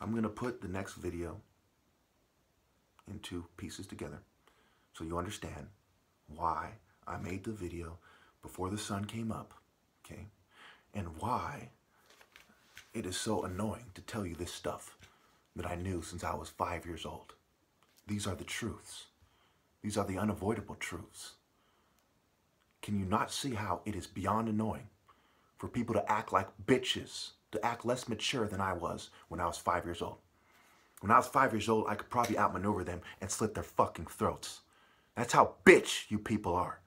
I'm going to put the next video into pieces together so you understand why I made the video before the sun came up, okay? And why it is so annoying to tell you this stuff that I knew since I was 5 years old. These are the truths. These are the unavoidable truths. Can you not see how it is beyond annoying for people to act like bitches, to act less mature than I was when I was 5 years old? When I was 5 years old, I could probably outmaneuver them and slit their fucking throats. That's how bitch you people are.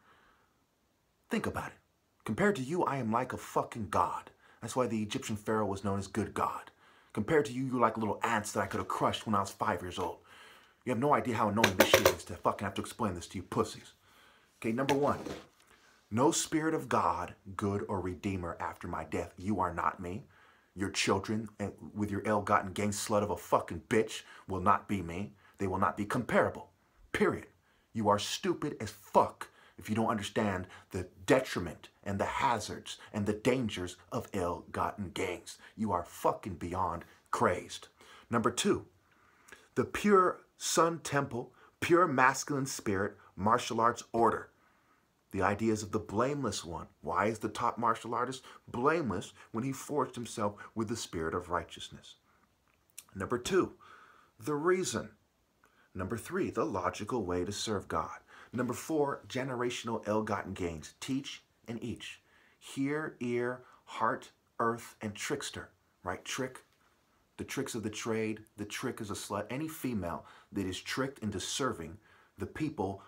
Think about it. Compared to you, I am like a fucking god. That's why the Egyptian pharaoh was known as good God. Compared to you, you're like little ants that I could have crushed when I was 5 years old. You have no idea how annoying this shit is to fucking have to explain this to you pussies. Okay, number one. No spirit of God, good or redeemer after my death. You are not me. Your children, with your ill-gotten gain slut of a fucking bitch, will not be me. They will not be comparable. Period. You are stupid as fuck if you don't understand the detriment and the hazards and the dangers of ill-gotten gains. You are fucking beyond crazed. Number two, the pure Sun Temple, pure masculine spirit, martial arts order. The ideas of the blameless one. Why is the top martial artist blameless when he forged himself with the spirit of righteousness? Number two, the reason. Number three, the logical way to serve God. Number four, generational ill-gotten gains. Teach and each. Hear, ear, heart, earth, and trickster. Right? Trick. The tricks of the trade. The trick is a slut. Any female that is tricked into serving the people,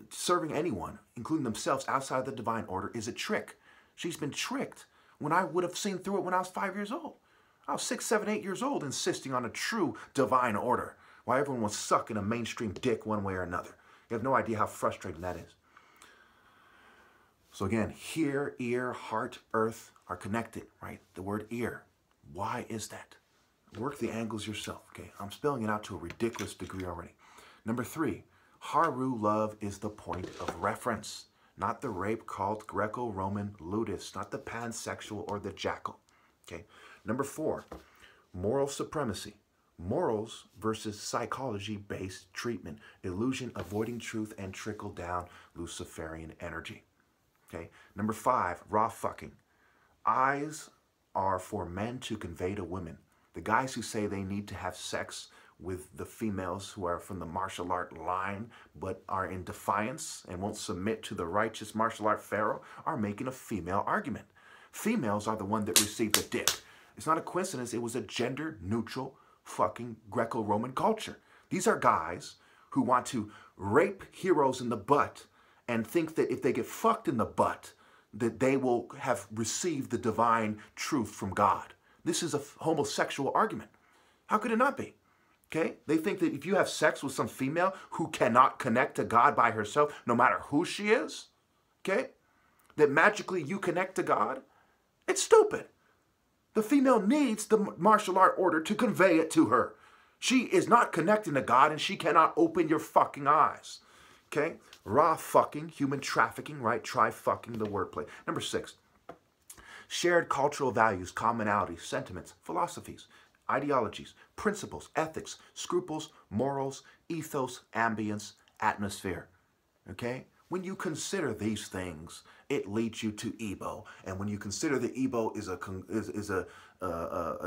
serving anyone, including themselves outside the divine order, is a trick. She's been tricked when I would have seen through it when I was 5 years old. I was 6, 7, 8 years old insisting on a true divine order while everyone was sucking a mainstream dick one way or another. You have no idea how frustrating that is. So again, hear, ear, heart, earth are connected, right? The word ear. Why is that? Work the angles yourself, okay? I'm spelling it out to a ridiculous degree already. Number three, Haru love is the point of reference, not the rape cult, Greco-Roman ludus, not the pansexual or the jackal, okay? Number four, moral supremacy. Morals versus psychology-based treatment, illusion, avoiding truth, and trickle-down Luciferian energy. Okay. Number five, raw fucking. Eyes are for men to convey to women. The guys who say they need to have sex with the females who are from the martial art line but are in defiance and won't submit to the righteous martial art pharaoh are making a female argument. Females are the one that received the dick. It's not a coincidence. It was a gender-neutral fucking Greco-Roman culture. These are guys who want to rape heroes in the butt and think that if they get fucked in the butt, that they will have received the divine truth from God. This is a homosexual argument. How could it not be? Okay? They think that if you have sex with some female who cannot connect to God by herself, no matter who she is, okay, that magically you connect to God, it's stupid. The female needs the martial art order to convey it to her. She is not connecting to God and she cannot open your fucking eyes. Okay? Raw fucking, human trafficking, right? Try fucking the wordplay. Number six, shared cultural values, commonalities, sentiments, philosophies, ideologies, principles, ethics, scruples, morals, ethos, ambience, atmosphere. Okay? When you consider these things, it leads you to Igbo. And when you consider the Igbo is a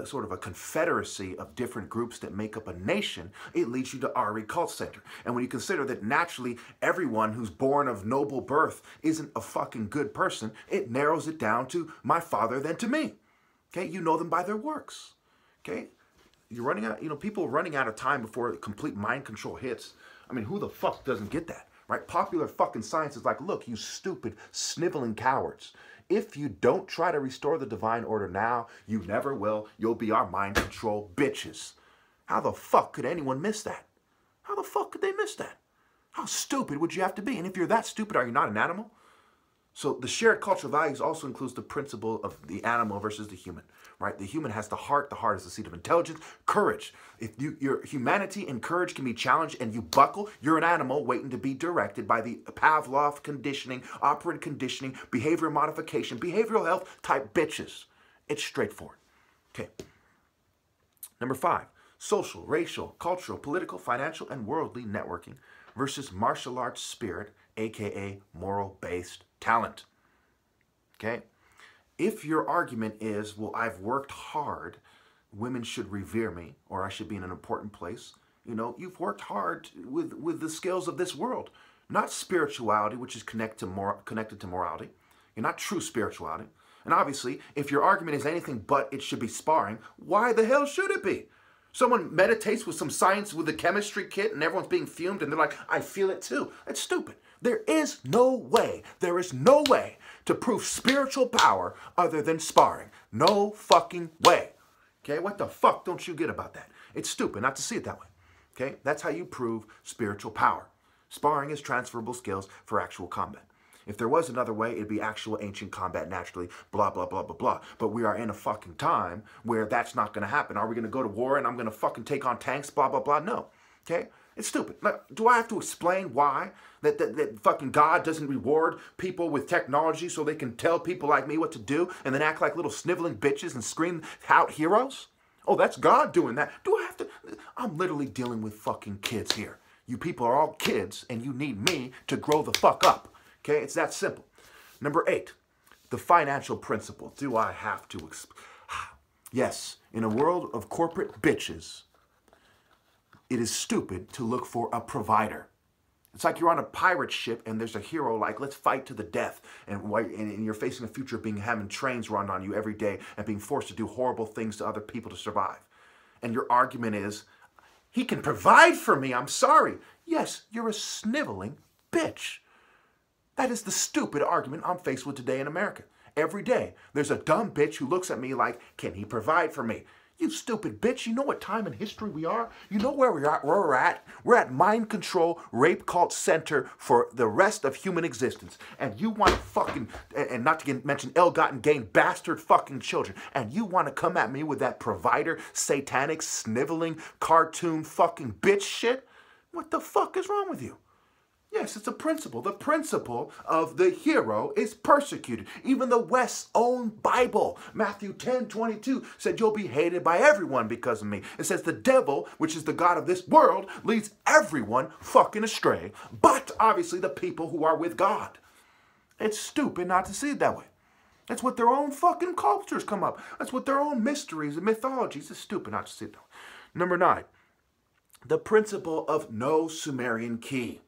sort of a confederacy of different groups that make up a nation, it leads you to Ari Cult Center. And when you consider that naturally everyone who's born of noble birth isn't a fucking good person, it narrows it down to my father than to me. Okay? You know them by their works. Okay? You're running out, people running out of time before complete mind control hits. I mean, who the fuck doesn't get that? Right? Popular fucking science is like, look, you stupid, sniveling cowards. If you don't try to restore the divine order now, you never will. You'll be our mind control bitches. How the fuck could anyone miss that? How the fuck could they miss that? How stupid would you have to be? And if you're that stupid, are you not an animal? So the shared cultural values also includes the principle of the animal versus the human, right? The human has the heart is the seat of intelligence, courage. If your humanity and courage can be challenged and you buckle, you're an animal waiting to be directed by the Pavlov conditioning, operant conditioning, behavioral modification, behavioral health type bitches. It's straightforward. Okay. Number five, social, racial, cultural, political, financial, and worldly networking versus martial arts spirit, aka moral-based talent. Okay? If your argument is, well, I've worked hard, women should revere me, or I should be in an important place, you know, you've worked hard with the skills of this world, not spirituality, which is connected to morality. You're not true spirituality. And obviously, if your argument is anything but it should be sparring, why the hell should it be? Someone meditates with some science with a chemistry kit and everyone's being fumed and they're like, I feel it too. That's stupid. There is no way to prove spiritual power other than sparring. No fucking way. Okay, what the fuck don't you get about that? It's stupid not to see it that way. Okay, that's how you prove spiritual power. Sparring is transferable skills for actual combat. If there was another way, it'd be actual ancient combat naturally, blah, blah, blah, blah, blah. But we are in a fucking time where that's not going to happen. Are we going to go to war and I'm going to fucking take on tanks, blah, blah, blah? No. Okay? It's stupid. Like, do I have to explain why that fucking God doesn't reward people with technology so they can tell people like me what to do and then act like little sniveling bitches and scream out heroes? Oh, that's God doing that. Do I have to? I'm literally dealing with fucking kids here. You people are all kids and you need me to grow the fuck up. Okay, it's that simple. Number 8, the financial principle. Do I have to? Yes, in a world of corporate bitches, it is stupid to look for a provider. It's like you're on a pirate ship and there's a hero like, let's fight to the death. And you're facing a future of having trains run on you every day and being forced to do horrible things to other people to survive. And your argument is, he can provide for me, I'm sorry. Yes, you're a sniveling bitch. That is the stupid argument I'm faced with today in America. Every day, there's a dumb bitch who looks at me like, can he provide for me? You stupid bitch, you know what time in history we are? You know where we're at? We're at mind control, rape cult center for the rest of human existence. And you want to fucking, and not to mention ill-gotten gain bastard fucking children. And you want to come at me with that provider, satanic, sniveling, cartoon fucking bitch shit? What the fuck is wrong with you? Yes, it's a principle. The principle of the hero is persecuted. Even the West's own Bible, Matthew 10:22, said you'll be hated by everyone because of me. It says the devil, which is the god of this world, leads everyone fucking astray, but obviously the people who are with God. It's stupid not to see it that way. That's what their own fucking cultures come up. That's what their own mysteries and mythologies. It's stupid not to see it that way. Number 9, the principle of no Sumerian key.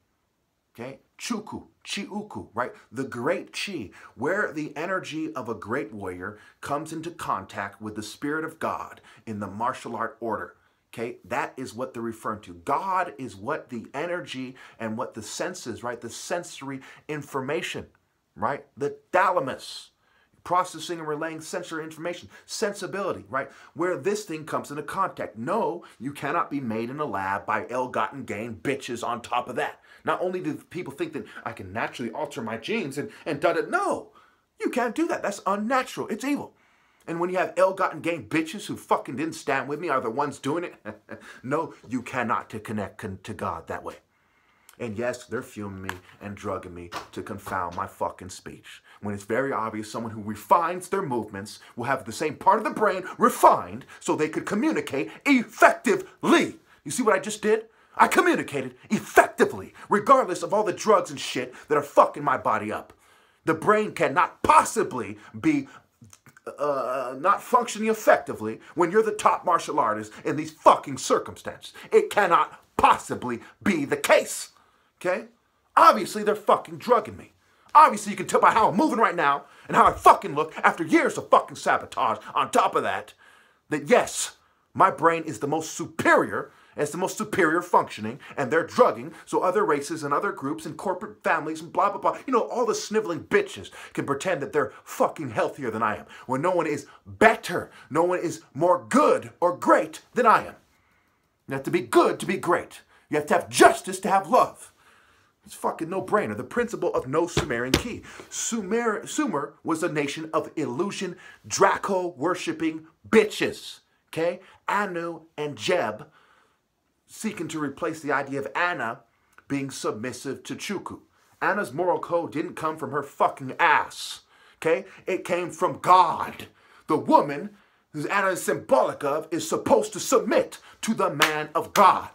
Okay, Chuku, Chiuku, right? The great chi, where the energy of a great warrior comes into contact with the spirit of God in the martial art order. Okay, that is what they're referring to. God is what the energy and what the senses, right? The sensory information, right? The thalamus, processing and relaying sensory information, sensibility, right? Where this thing comes into contact. No, you cannot be made in a lab by ill-gotten gain bitches on top of that. Not only do people think that I can naturally alter my genes and da-da, no, you can't do that. That's unnatural. It's evil. And when you have ill-gotten gain bitches who fucking didn't stand with me are the ones doing it, no, you cannot to connect to God that way. And yes, they're fuming me and drugging me to confound my fucking speech. When it's very obvious someone who refines their movements will have the same part of the brain refined so they could communicate effectively. You see what I just did? I communicated effectively, regardless of all the drugs and shit that are fucking my body up. The brain cannot possibly be not functioning effectively when you're the top martial artist in these fucking circumstances. It cannot possibly be the case. Okay? Obviously, they're fucking drugging me. Obviously, you can tell by how I'm moving right now and how I fucking look after years of fucking sabotage. On top of that, that yes, my brain is the most superior. It's the most superior functioning, and they're drugging, so other races and other groups and corporate families and blah, blah, blah. You know, all the sniveling bitches can pretend that they're fucking healthier than I am, when no one is better, no one is more good or great than I am. You have to be good to be great. You have to have justice to have love. It's fucking no-brainer. The principle of no Sumerian key. Sumer was a nation of illusion, Draco-worshipping bitches. Okay? Anu and Jeb seeking to replace the idea of Anna being submissive to Chuku. Anna's moral code didn't come from her fucking ass, okay? It came from God. The woman and is symbolic of, is supposed to submit to the man of God.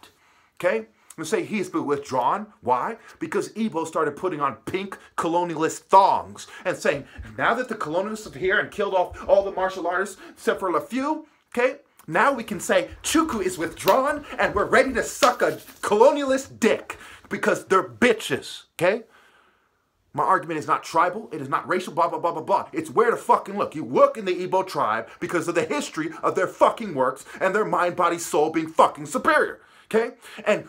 Okay? And say he's been withdrawn. Why? Because Igbo started putting on pink colonialist thongs and saying, now that the colonialists are here and killed off all the martial artists except for a few, okay, now we can say Chukwu is withdrawn and we're ready to suck a colonialist dick because they're bitches, okay? My argument is not tribal, it is not racial, blah, blah, blah, blah, blah. It's where to fucking look. You look in the Igbo tribe because of the history of their fucking works and their mind, body, soul being fucking superior, okay? And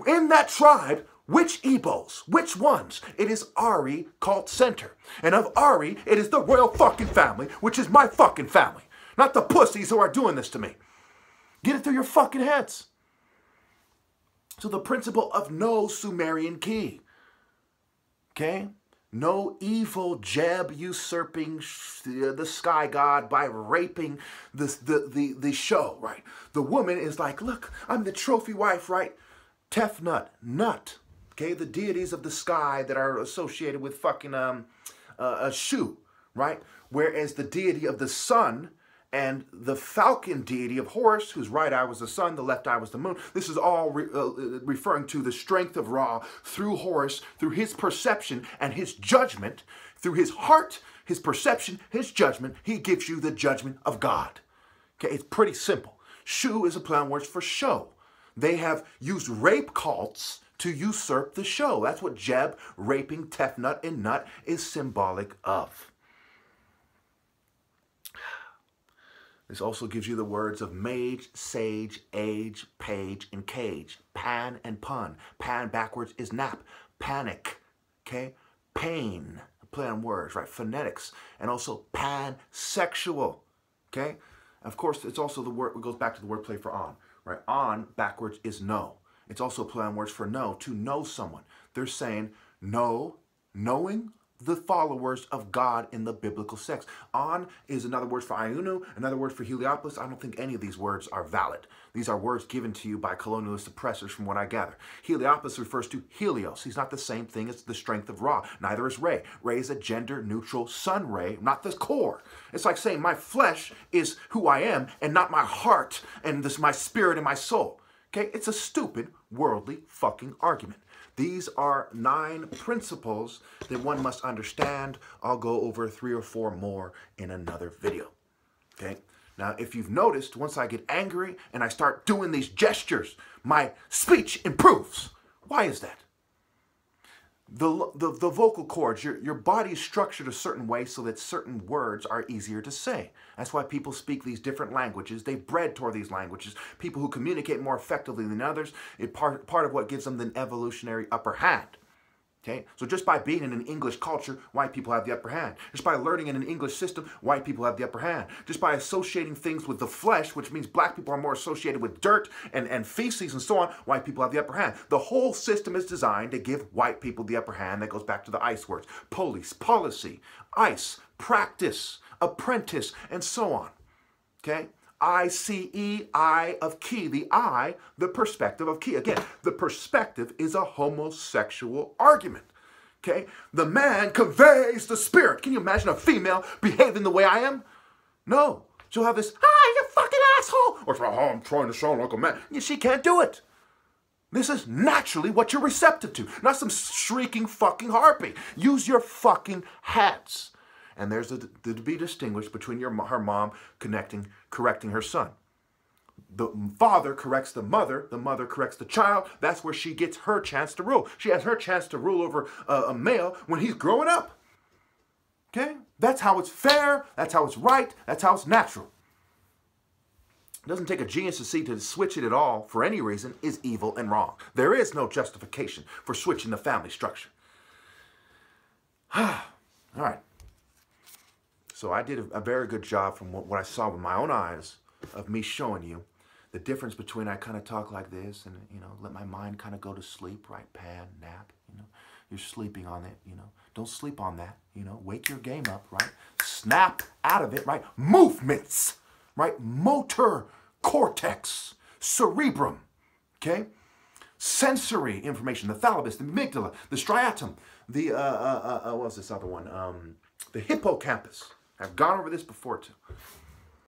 in that tribe, which Igbos? Which ones? It is Ari cult center. And of Ari, it is the royal fucking family, which is my fucking family. Not the pussies who are doing this to me. Get it through your fucking heads. So the principle of no Sumerian key. Okay? No evil Jeb usurping the sky god by raping the show, right? The woman is like, look, I'm the trophy wife, right? Tefnut, Nut, okay, the deities of the sky that are associated with fucking a Shu, right? Whereas the deity of the sun and the falcon deity of Horus, whose right eye was the sun, the left eye was the moon. This is all referring to the strength of Ra through Horus, through his perception and his judgment, through his heart, his perception, his judgment. He gives you the judgment of God. Okay, it's pretty simple. Shu is a play on words for show. They have used rape cults to usurp the show. That's what Jeb, raping, Tefnut, and Nut is symbolic of. This also gives you the words of mage, sage, age, page, and cage. Pan and pun. Pan backwards is nap. Panic. Okay? Pain. Play on words, right? Phonetics. And also pansexual. Okay? Of course, it's also the word, it goes back to the word play for on. Right? On backwards is no. It's also a play on words for know, to know someone. They're saying know, knowing the followers of God in the biblical sense. On is another word for Ayunu, another word for Heliopolis. I don't think any of these words are valid. These are words given to you by colonialist oppressors from what I gather. Heliopolis refers to Helios. He's not the same thing as the strength of Ra. Neither is Re. Re is a gender-neutral sun ray, not the core. It's like saying my flesh is who I am and not my heart and this my spirit and my soul. Okay? It's a stupid, worldly fucking argument. These are 9 principles that one must understand. I'll go over 3 or 4 more in another video. Okay? Now, if you've noticed, once I get angry and I start doing these gestures, my speech improves. Why is that? The vocal cords, your body is structured a certain way so that certain words are easier to say. That's why people speak these different languages. They bred toward these languages. People who communicate more effectively than others, it's part of what gives them the evolutionary upper hand. Okay? So just by being in an English culture, white people have the upper hand. Just by learning in an English system, white people have the upper hand. Just by associating things with the flesh, which means black people are more associated with dirt and feces and so on, white people have the upper hand. The whole system is designed to give white people the upper hand. That goes back to the ICE words. Police, policy, ICE, practice, apprentice, and so on. Okay? I-C-E, I of key. The I, the perspective of key. Again, the perspective is a homosexual argument. Okay? The man conveys the spirit. Can you imagine a female behaving the way I am? No. She'll have this, ah, you fucking asshole. Or, oh, I'm trying to sound like a man. She can't do it. This is naturally what you're receptive to. Not some shrieking fucking harpy. Use your fucking heads. And there's to be distinguished between her mom correcting her son. The father corrects the mother corrects the child. That's where she gets her chance to rule. She has her chance to rule over a male when he's growing up. Okay? That's how it's fair, that's how it's right, that's how it's natural. It doesn't take a genius to see to switch it at all for any reason is evil and wrong. There is no justification for switching the family structure. All right. So I did a very good job from what I saw with my own eyes of me showing you the difference between I kind of talk like this and, you know, let my mind kind of go to sleep, right? Pan, nap, you know. You're sleeping on it, you know. Don't sleep on that, you know. Wake your game up, right? Snap out of it, right? Movements, right? Motor cortex, cerebrum, okay? Sensory information, the thalamus, the amygdala, the striatum, the, what was this other one? The hippocampus. I've gone over this before too.